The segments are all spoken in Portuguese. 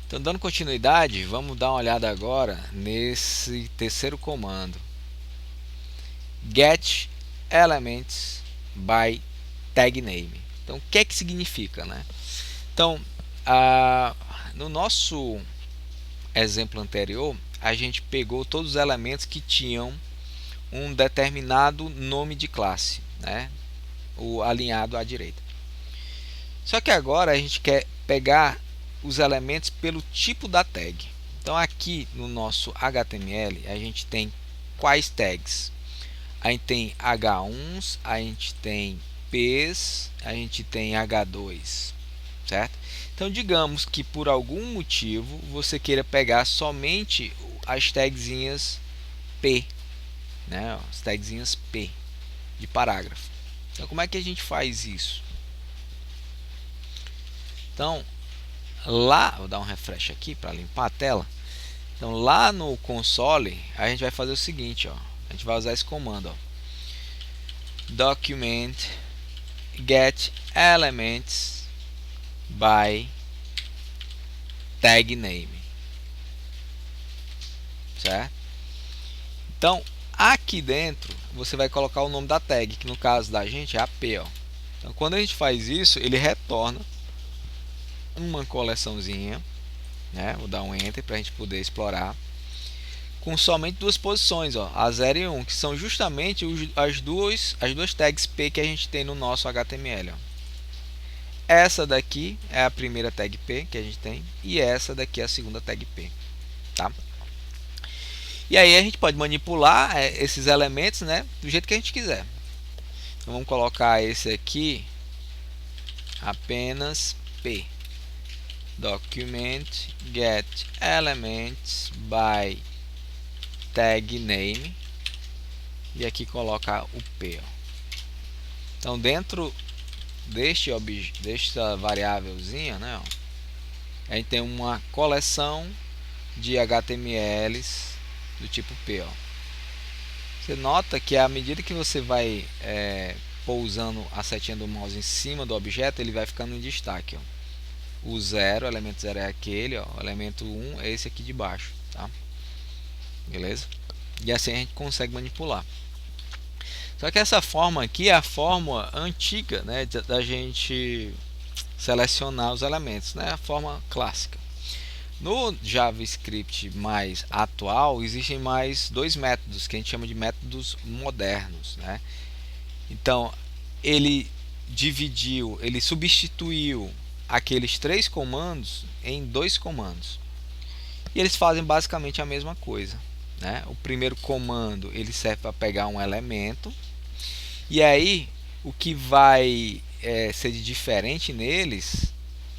Então, dando continuidade, vamos dar uma olhada agora nesse terceiro comando, get elements by tag name. Então, o que é que significa, né? Então, no nosso exemplo anterior, a gente pegou todos os elementos que tinham um determinado nome de classe, né? O alinhado à direita. Só que agora a gente quer pegar os elementos pelo tipo da tag. Então aqui no nosso HTML a gente tem quais tags? A gente tem H1s, a gente tem Ps, a gente tem H2, certo? Então digamos que por algum motivo você queira pegar somente as tagzinhas P, né? As tagzinhas P de parágrafo. Então como é que a gente faz isso? Então lá, vou dar um refresh aqui para limpar a tela. Então lá no console a gente vai fazer o seguinte, ó. A gente vai usar esse comando, ó. Document get elements by tag name, certo? Então aqui dentro você vai colocar o nome da tag, que no caso da gente é AP, ó. Então quando a gente faz isso, ele retorna uma coleçãozinha, né? Vou dar um enter para a gente poder explorar, com somente duas posições, ó, a 0 e 1, que são justamente as duas tags P que a gente tem no nosso HTML. Ó. Essa daqui é a primeira tag P que a gente tem e essa daqui é a segunda tag P. Tá? E aí a gente pode manipular esses elementos, né, do jeito que a gente quiser. Então vamos colocar esse aqui apenas P. Document get elements by tag name e aqui colocar o P. Ó. Então dentro desta variávelzinha, né, ó, a gente tem uma coleção de HTMLs do tipo P. Ó. Você nota que à medida que você vai pousando a setinha do mouse em cima do objeto, ele vai ficando em destaque. Ó. O 0, o elemento 0 é aquele, ó, o elemento 1 é esse aqui de baixo. Tá? Beleza? E assim a gente consegue manipular. Só que essa forma aqui é a forma antiga, né, da gente selecionar os elementos, né, a forma clássica. No JavaScript mais atual, existem mais dois métodos que a gente chama de métodos modernos, né? Então, ele substituiu aqueles três comandos em dois comandos. E eles fazem basicamente a mesma coisa, né? O primeiro comando ele serve para pegar um elemento e aí o que vai ser de diferente neles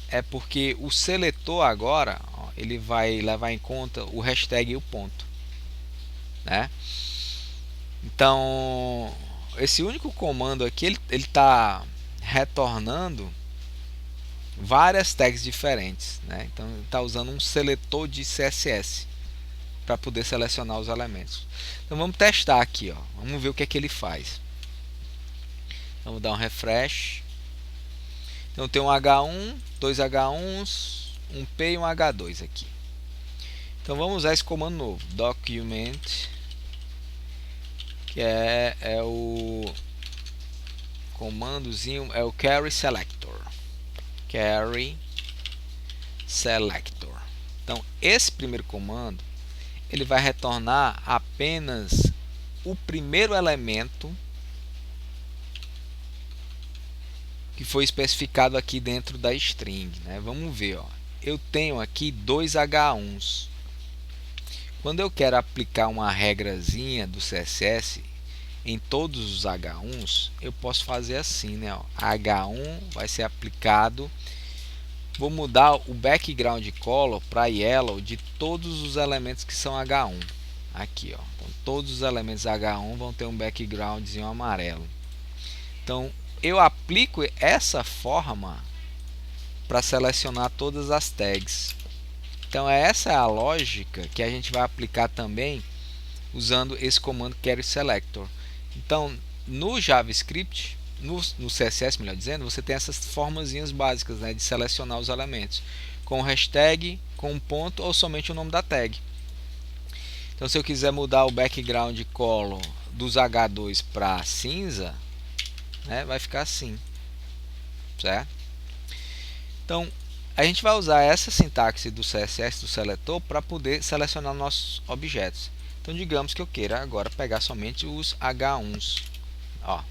é porque o seletor agora ó, ele vai levar em conta o hashtag e o ponto, né? Então esse único comando aqui ele está retornando várias tags diferentes, né? Então ele está usando um seletor de CSS para poder selecionar os elementos. Então vamos testar aqui, ó. Vamos ver o que é que ele faz. Vamos dar um refresh. Então tem um H1, dois H1s, um P e um H2 aqui. Então vamos usar esse comando novo, document, que é o comandozinho, é o carry selector. Carry selector. Então esse primeiro comando ele vai retornar apenas o primeiro elemento que foi especificado aqui dentro da string, né? Vamos ver, ó. Eu tenho aqui dois H1s. Quando eu quero aplicar uma regrazinha do CSS em todos os H1s, eu posso fazer assim, né? Ó. H1 vai ser aplicado. Vou mudar o background color para yellow de todos os elementos que são H1. Aqui, ó. Então, todos os elementos H1 vão ter um backgroundzinho amarelo. Então, eu aplico essa forma para selecionar todas as tags. Então essa é a lógica que a gente vai aplicar também usando esse comando carry selector. Então no JavaScript, no CSS melhor dizendo, você tem essas formazinhas básicas, né, de selecionar os elementos. com hashtag, com um ponto ou somente o nome da tag. Então, se eu quiser mudar o background color dos H2 para cinza, né, vai ficar assim, certo? Então, a gente vai usar essa sintaxe do CSS do seletor para poder selecionar nossos objetos. Então, digamos que eu queira agora pegar somente os H1s. Ó.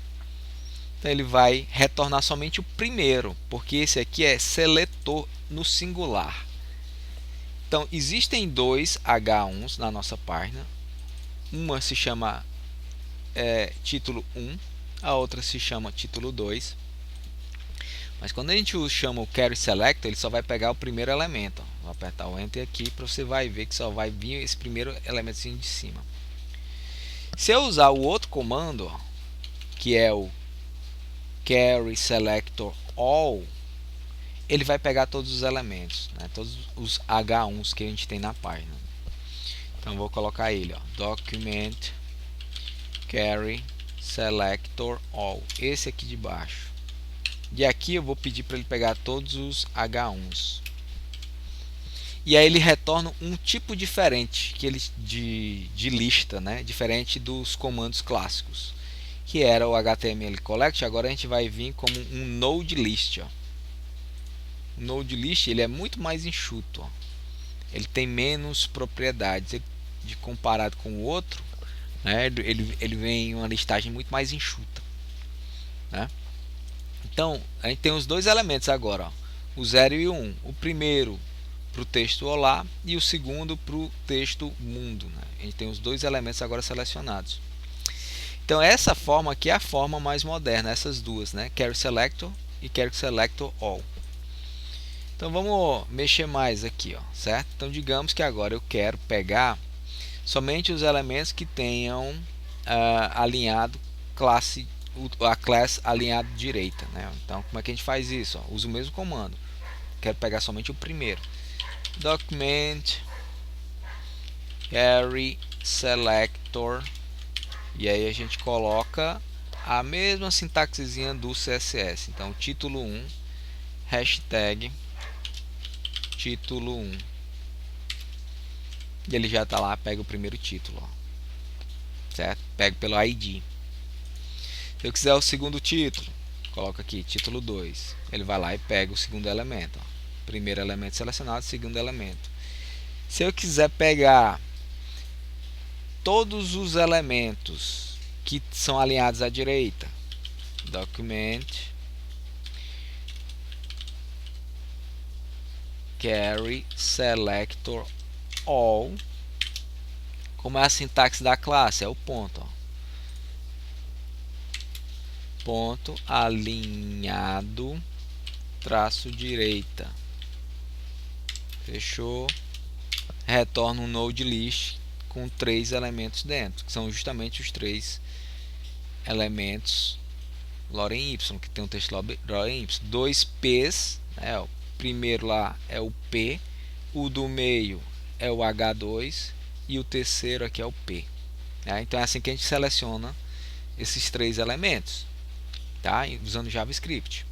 Então, ele vai retornar somente o primeiro, porque esse aqui é seletor no singular. Então, existem dois H1s na nossa página. Uma se chama título 1, a outra se chama título 2. Mas quando a gente chama o Query Selector, ele só vai pegar o primeiro elemento. Vou apertar o Enter aqui para você vai ver que só vai vir esse primeiro elementozinho de cima. Se eu usar o outro comando, que é o Query Selector All, ele vai pegar todos os elementos, né? Todos os H1s que a gente tem na página. Então vou colocar ele, ó, Document Query Selector All, esse aqui de baixo. E aqui eu vou pedir para ele pegar todos os H1s. E aí ele retorna um tipo diferente que ele, de lista, né? Diferente dos comandos clássicos, que era o HTML collect. Agora a gente vai vir como um node list. Ó. O node list ele é muito mais enxuto. Ó. Ele tem menos propriedades de comparado com o outro. Né? Ele vem em uma listagem muito mais enxuta. Né? Então, a gente tem os dois elementos agora, ó, o 0 e o 1. O primeiro para o texto olá e o segundo para o texto mundo. Né? A gente tem os dois elementos agora selecionados. Então, essa forma aqui é a forma mais moderna, essas duas, né? Query Selector e Query Selector All. Então, vamos mexer mais aqui, ó, certo? Então, digamos que agora eu quero pegar somente os elementos que tenham alinhado a classe alinhado direita, né? Então, como é que a gente faz isso? Ó, usa o mesmo comando. Quero pegar somente o primeiro. Document Query Selector. E aí a gente coloca a mesma sintaxezinha do CSS. Então, título 1, hashtag título 1. E ele já está lá, pega o primeiro título. Ó. Certo? Pega pelo ID. Se eu quiser o segundo título, coloca aqui, título 2. Ele vai lá e pega o segundo elemento. Ó. Primeiro elemento selecionado, segundo elemento. Se eu quiser pegar todos os elementos que são alinhados à direita, Document Query Selector All. Como é a sintaxe da classe? É o ponto. Ó. Ponto alinhado traço direita. Fechou. Retorna um node list com 3 elementos dentro, que são justamente os 3 elementos lorem y, que tem um texto lorem y. 2 p's, né? O primeiro lá é o p, o do meio é o h2 e o terceiro aqui é o p. Né? Então é assim que a gente seleciona esses 3 elementos, tá? Usando JavaScript.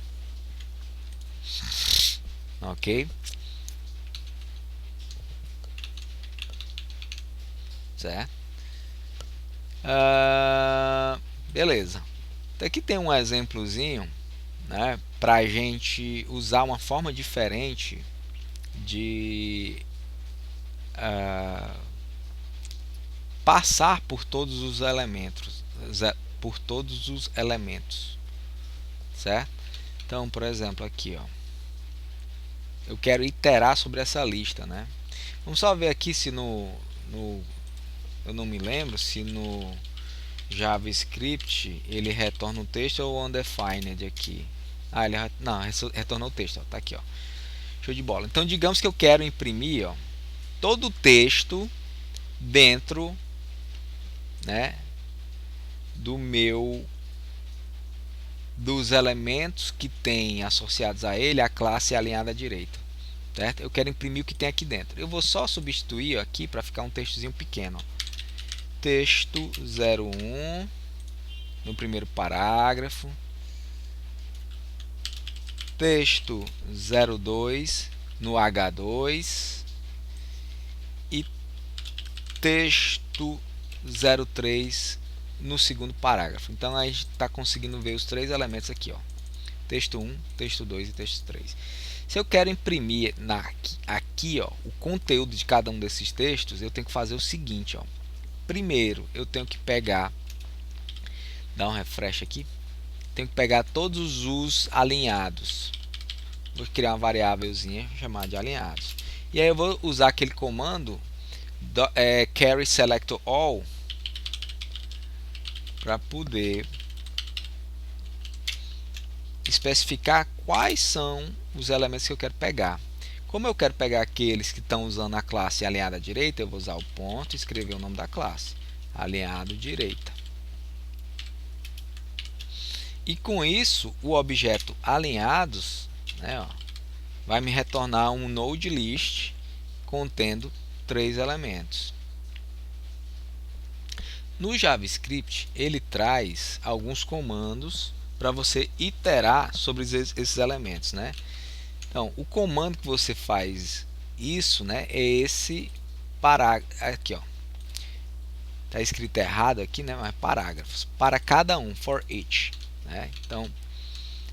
Ok? Certo? Beleza. Então aqui tem um exemplozinho, né, para a gente usar uma forma diferente de passar por todos os elementos, certo? Então, por exemplo, aqui, ó, eu quero iterar sobre essa lista, né? Vamos só ver aqui se eu não me lembro se no JavaScript ele retorna um texto ou undefined aqui. Ele não, retornou o texto, ó, tá aqui, ó. Show de bola. Então, digamos que eu quero imprimir, ó, todo o texto dentro, né, dos elementos que tem associados a ele a classe alinhada à direita, certo? Eu quero imprimir o que tem aqui dentro. Eu vou só substituir aqui para ficar um textozinho pequeno. Texto 01 no primeiro parágrafo. Texto 02 no H2 e texto 03 no segundo parágrafo. Então a gente está conseguindo ver os três elementos aqui, ó. Texto 1, texto 2 e texto 3. Se eu quero imprimir aqui ó, o conteúdo de cada um desses textos, eu tenho que fazer o seguinte, ó. Primeiro eu tenho que pegar, dar um refresh aqui, tenho que pegar todos os alinhados. Vou criar uma variávelzinha chamada de alinhados. E aí eu vou usar aquele comando carry select all para poder especificar quais são os elementos que eu quero pegar. Como eu quero pegar aqueles que estão usando a classe alinhada à direita, eu vou usar o ponto e escrever o nome da classe, alinhado direita. E com isso, o objeto alinhados, né, ó, vai me retornar um node list contendo 3 elementos. No JavaScript, ele traz alguns comandos para você iterar sobre esses elementos, né? Então, o comando que você faz isso, né, é esse parágrafo aqui, ó. Tá escrito errado aqui, né, mas parágrafos para cada um, for each, né? Então,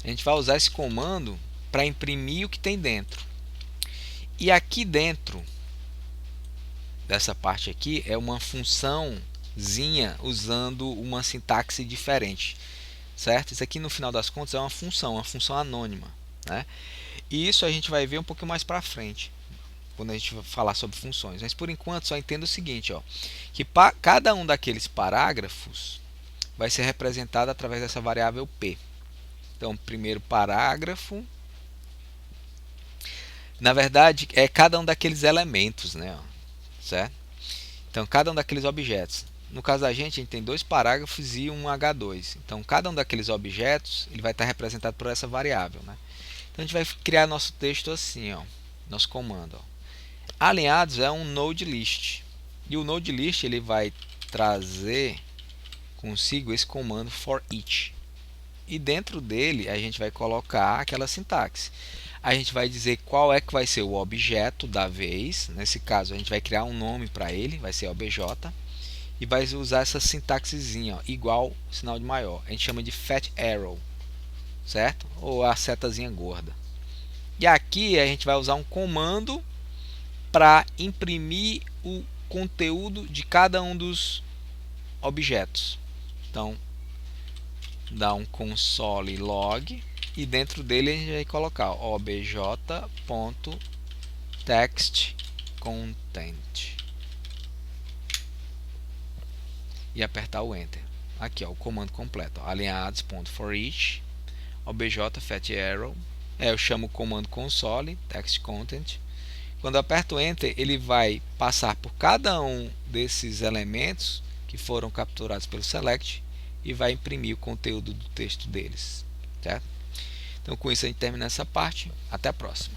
a gente vai usar esse comando para imprimir o que tem dentro. E aqui dentro dessa parte aqui é uma funçãozinha usando uma sintaxe diferente, certo? Isso aqui no final das contas é uma função anônima, né? E isso a gente vai ver um pouco mais para frente, quando a gente vai falar sobre funções. Mas por enquanto só entenda o seguinte, ó, que cada um daqueles parágrafos vai ser representado através dessa variável p. Então, primeiro parágrafo, na verdade, é cada um daqueles elementos, né? Certo? Então, cada um daqueles objetos. No caso da gente, a gente tem 2 parágrafos e um H2. Então, cada um daqueles objetos ele vai estar representado por essa variável, né? Então, a gente vai criar nosso texto assim, ó, nosso comando. Ó. Alinhados é um node list. E o node list ele vai trazer consigo esse comando for each. E dentro dele a gente vai colocar aquela sintaxe. A gente vai dizer qual é que vai ser o objeto da vez. Nesse caso a gente vai criar um nome para ele, vai ser obj. E vai usar essa sintaxezinha, ó, igual sinal de maior. A gente chama de fat arrow, certo? Ou a setazinha gorda. E aqui a gente vai usar um comando para imprimir o conteúdo de cada um dos objetos. Então, dá um console log e dentro dele a gente vai colocar obj.textContent e apertar o Enter. Aqui, ó, o comando completo, alinhados.forEach obj.fatArrow. Eu chamo o comando console textContent. Quando eu aperto Enter, ele vai passar por cada um desses elementos que foram capturados pelo select e vai imprimir o conteúdo do texto deles, certo? Então, com isso a gente termina essa parte. Até a próxima.